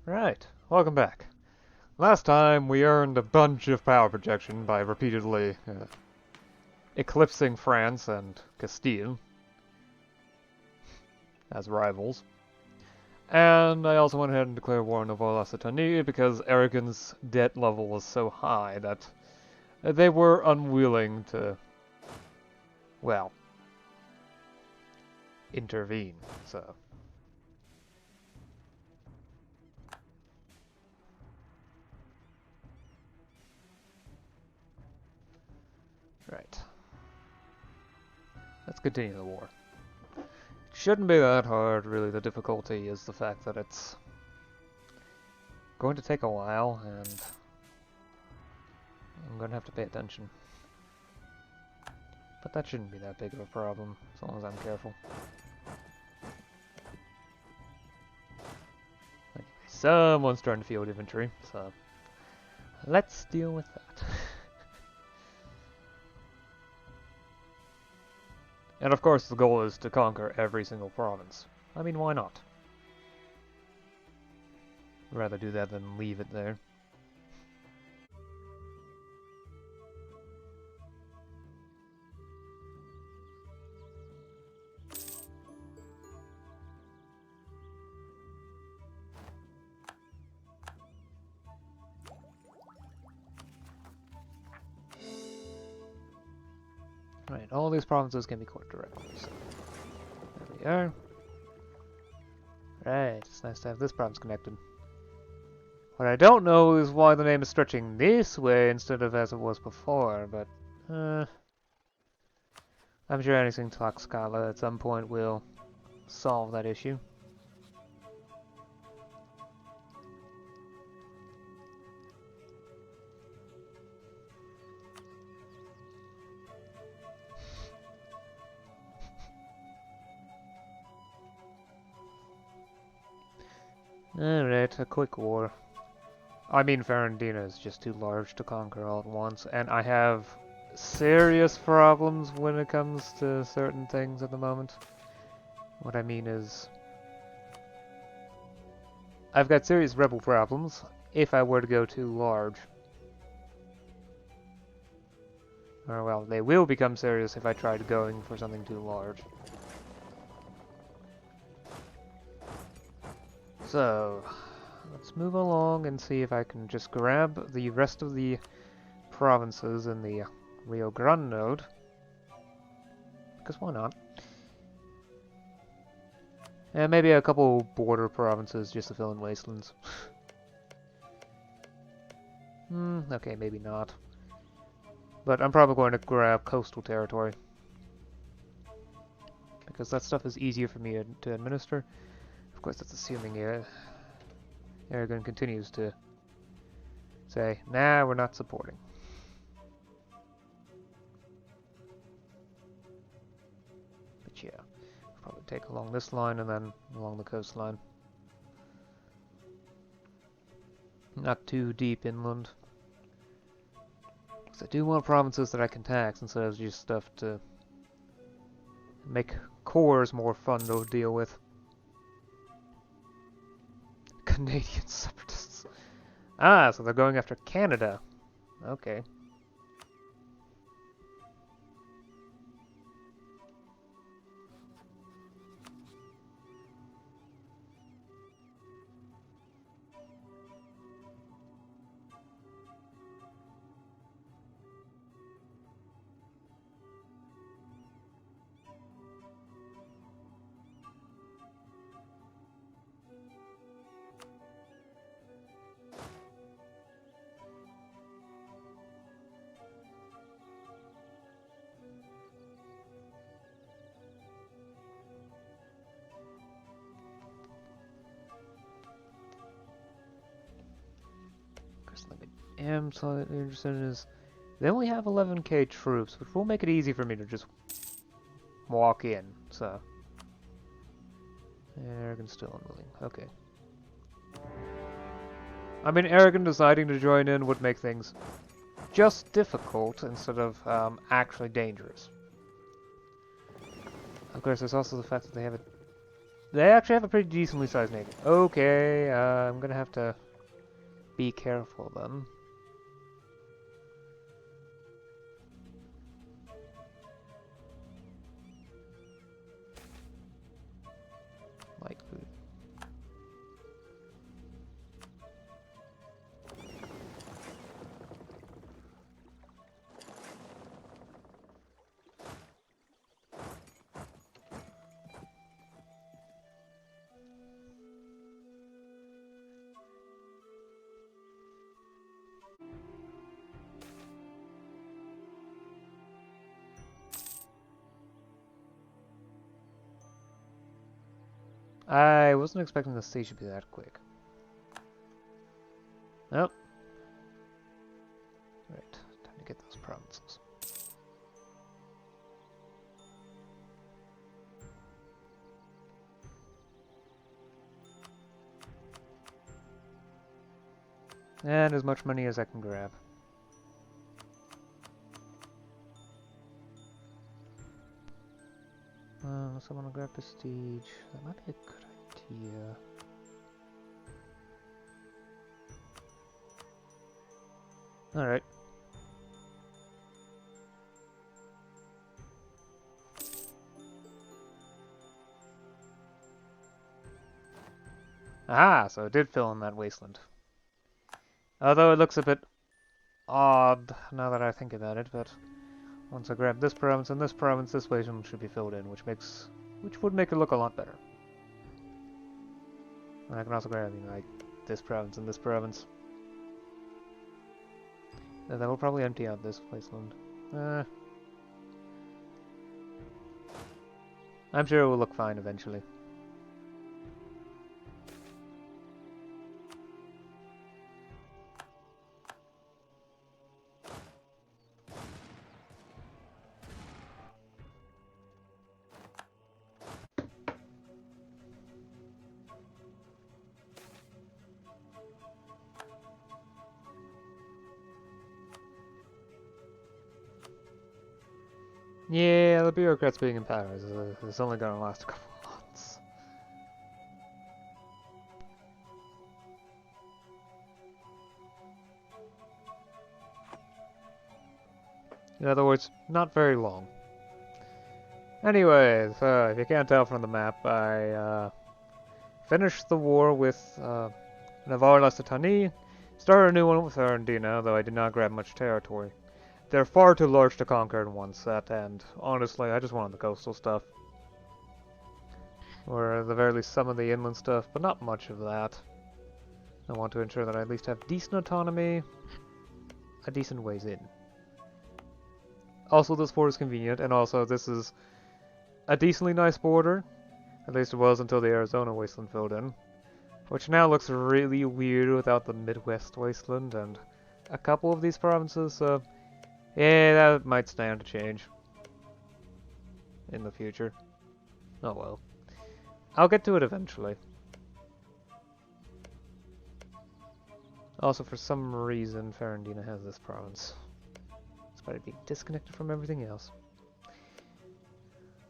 Right, welcome back. Last time we earned a bunch of power projection by repeatedly eclipsing France and Castile as rivals. And I also went ahead and declared war on Nouvelle-Aquitaine because Aragon's debt level was so high that they were unwilling to, well, intervene, so... Right. Let's continue the war. It shouldn't be that hard, really. The difficulty is the fact that it's going to take a while, and I'm going to have to pay attention. But that shouldn't be that big of a problem, as long as I'm careful. Anyway, someone's starting to field infantry, so let's deal with that. And of course the goal is to conquer every single province. I mean, why not? I'd rather do that than leave it there. Right, all these provinces can be court directly, so there we are. Right, it's nice to have this province connected. What I don't know is why the name is stretching this way instead of as it was before, but I'm sure anything Tlaxcala at some point will solve that issue. Alright, a quick war. I mean, Ferrandina is just too large to conquer all at once, and I have serious problems when it comes to certain things at the moment. What I mean is, I've got serious rebel problems if I were to go too large. Or well, they will become serious if I try going for something too large. So, let's move along and see if I can just grab the rest of the provinces in the Rio Grande node. Because why not? And maybe a couple border provinces just to fill in wastelands. Okay, maybe not. But I'm probably going to grab coastal territory. Because that stuff is easier for me to administer. Of course, that's assuming Aragon continues to say, nah, we're not supporting. But yeah, I'll probably take along this line and then along the coastline. Not too deep inland. Because I do want provinces that I can tax instead of just stuff to make cores more fun to deal with. Canadian separatists. Ah, so they're going after Canada. Okay. Am slightly interested in is they only have 11k troops, which will make it easy for me to just walk in, so Aragon's still unwilling. Okay. I mean, Aragon deciding to join in would make things just difficult instead of actually dangerous. Of course, there's also the fact that they actually have a pretty decently sized navy. Okay, I'm gonna have to be careful then. Light food. I wasn't expecting the siege to be that quick. Nope. Right, time to get those provinces. And as much money as I can grab. So I want to grab prestige. That might be a good idea. Alright. Ah, so it did fill in that wasteland. Although it looks a bit odd now that I think about it, but once I grab this province and this province, this wasteland should be filled in, which would make it look a lot better. And I can also grab, like, this province and this province. And that will probably empty out this wasteland. I'm sure it will look fine eventually. Yeah, the bureaucrats being in power is only going to last a couple of months. In other words, not very long. Anyways, if you can't tell from the map, I finished the war with Navarre-Lusitanie, started a new one with Arandina, though I did not grab much territory. They're far too large to conquer in one set, and honestly, I just wanted the coastal stuff. Or at the very least some of the inland stuff, but not much of that. I want to ensure that I at least have decent autonomy, a decent ways in. Also, this border is convenient, and also this is a decently nice border. At least it was until the Arizona wasteland filled in. Which now looks really weird without the Midwest wasteland and a couple of these provinces, so yeah, that might stand to change in the future. Oh well. I'll get to it eventually. Also, for some reason, Ferrandina has this province. Despite it being disconnected from everything else.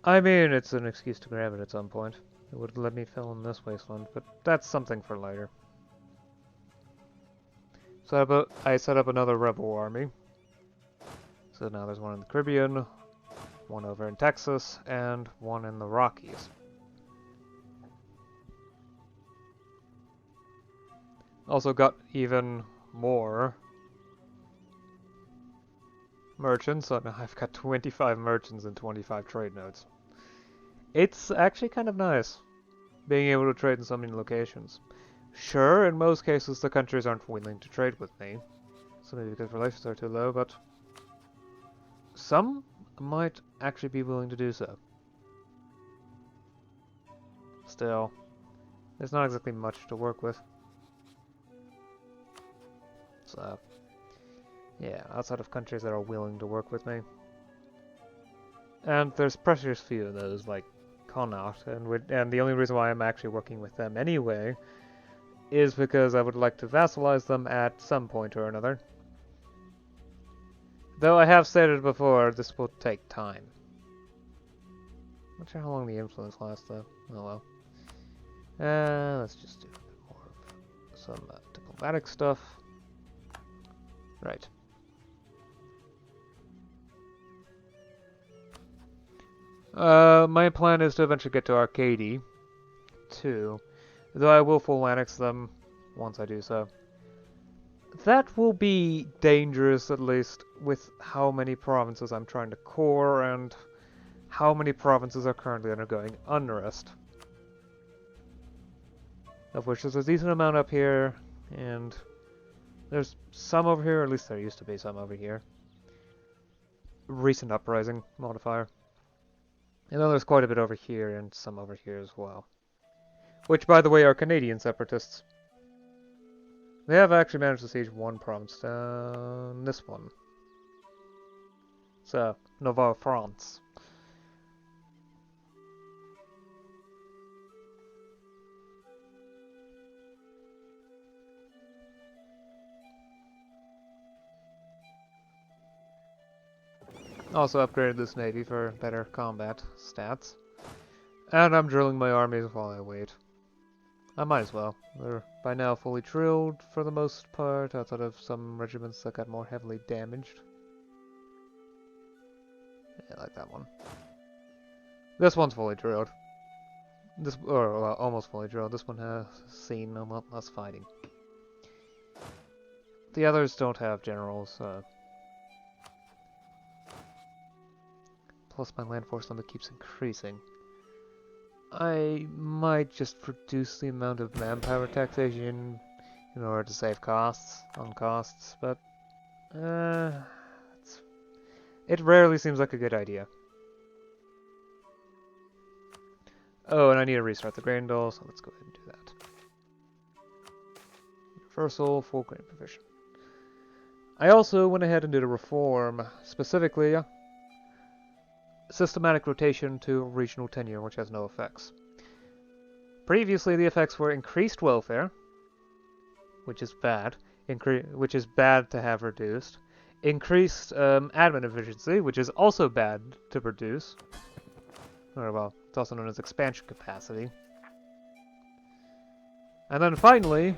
I mean, it's an excuse to grab it at some point. It would let me fill in this wasteland, but that's something for later. So I set up another rebel army. So now there's one in the Caribbean, one over in Texas, and one in the Rockies. Also got even more merchants, so now I've got 25 merchants and 25 trade nodes. It's actually kind of nice, being able to trade in so many locations. Sure, in most cases the countries aren't willing to trade with me, so maybe because relations are too low, but some might actually be willing to do so. Still, there's not exactly much to work with. So, yeah, outside of countries that are willing to work with me. And there's precious few of those, like Connaught, and the only reason why I'm actually working with them anyway is because I would like to vassalize them at some point or another. Though I have stated before, this will take time. Not sure how long the influence lasts, though. Oh well. Let's just do a bit more of some diplomatic stuff. Right. My plan is to eventually get to Arcady, too. Though I will full annex them once I do so. That will be dangerous, at least, with how many provinces I'm trying to core and how many provinces are currently undergoing unrest. Of which there's a decent amount up here, and there's some over here, or at least there used to be some over here. Recent uprising modifier. And then there's quite a bit over here, and some over here as well. Which, by the way, are Canadian separatists. They have actually managed to siege one province down this one. So, Nova France. Also upgraded this navy for better combat stats. And I'm drilling my armies while I wait. I might as well. They're by now fully drilled for the most part, outside of some regiments that got more heavily damaged. Yeah, I like that one. This one's fully drilled. Or almost fully drilled. This one has seen a lot less fighting. The others don't have generals. Plus my land force number keeps increasing. I might just reduce the amount of manpower taxation in order to save costs on costs, but it rarely seems like a good idea. Oh, and I need to restart the grain dole, so let's go ahead and do that. Universal, full grain provision. I also went ahead and did a reform, specifically systematic rotation to regional tenure, which has no effects. Previously, the effects were increased welfare, which is bad, which is bad to have reduced, increased admin efficiency, which is also bad to reduce, or well, it's also known as expansion capacity. And then finally,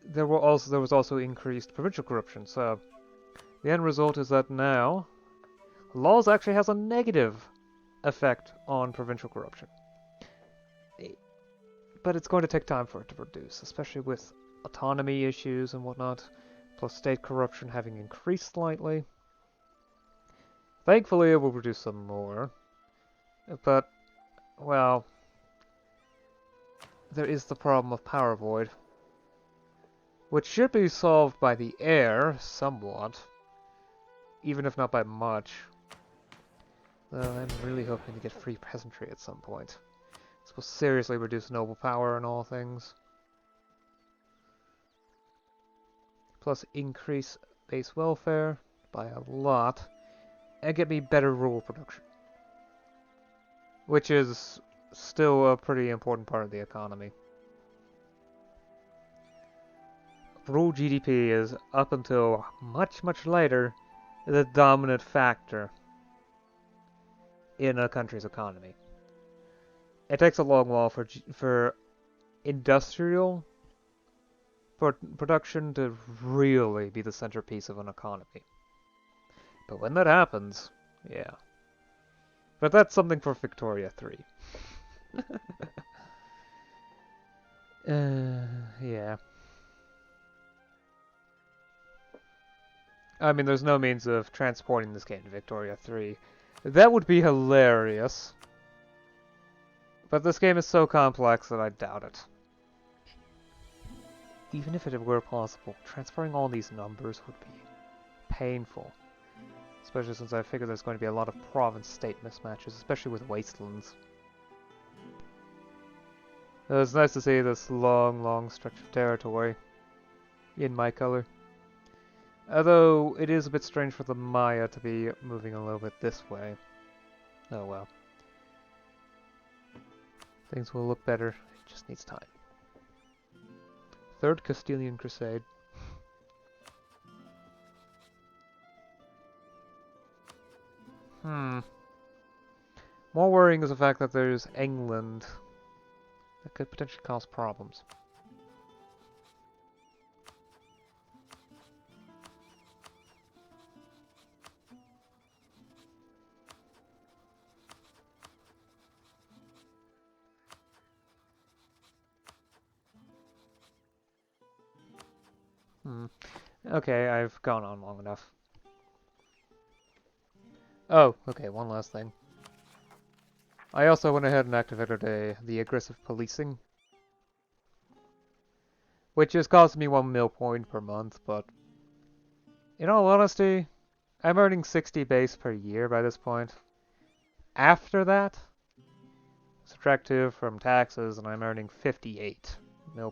there was also increased provincial corruption. So the end result is that now laws actually has a negative effect on provincial corruption. But it's going to take time for it to reduce, especially with autonomy issues and whatnot, plus state corruption having increased slightly. Thankfully, it will reduce some more. But, well, there is the problem of power void, which should be solved by the air, somewhat, even if not by much. Though I'm really hoping to get free peasantry at some point. This will seriously reduce noble power and all things. Plus increase base welfare by a lot, and get me better rural production. Which is still a pretty important part of the economy. Rural GDP is, up until much, much later, the dominant factor in a country's economy. It takes a long while for industrial production to really be the centerpiece of an economy. But when that happens, yeah. But that's something for Victoria 3. Yeah. I mean, there's no means of transporting this game to Victoria 3. That would be hilarious. But this game is so complex that I doubt it. Even if it were possible, transferring all these numbers would be painful. Especially since I figure there's going to be a lot of province-state mismatches, especially with wastelands. It's nice to see this long, long stretch of territory in my color. Although, it is a bit strange for the Maya to be moving a little bit this way. Oh well. Things will look better, it just needs time. Third Castilian Crusade. More worrying is the fact that there's England that could potentially cause problems. Okay, I've gone on long enough. Oh, okay, one last thing. I also went ahead and activated the aggressive policing, which has cost me 1 point per month, but in all honesty, I'm earning 60 base per year by this point. After that, subtract 2 from taxes, and I'm earning 58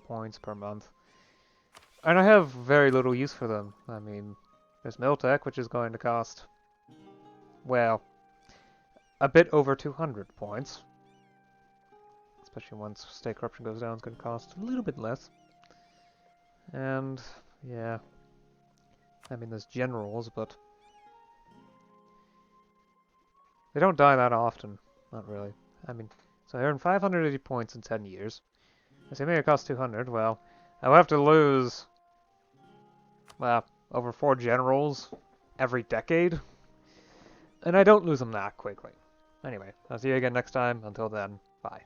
points per month. And I have very little use for them. I mean, there's Miltech, which is going to cost, well, a bit over 200 points. Especially once state corruption goes down, it's going to cost a little bit less. And, yeah. I mean, there's generals, but they don't die that often. Not really. I mean, so I earn 580 points in 10 years. I say maybe it costs 200. Well, I'll have to lose, well, over 4 generals every decade. And I don't lose them that quickly. Anyway, I'll see you again next time. Until then, bye.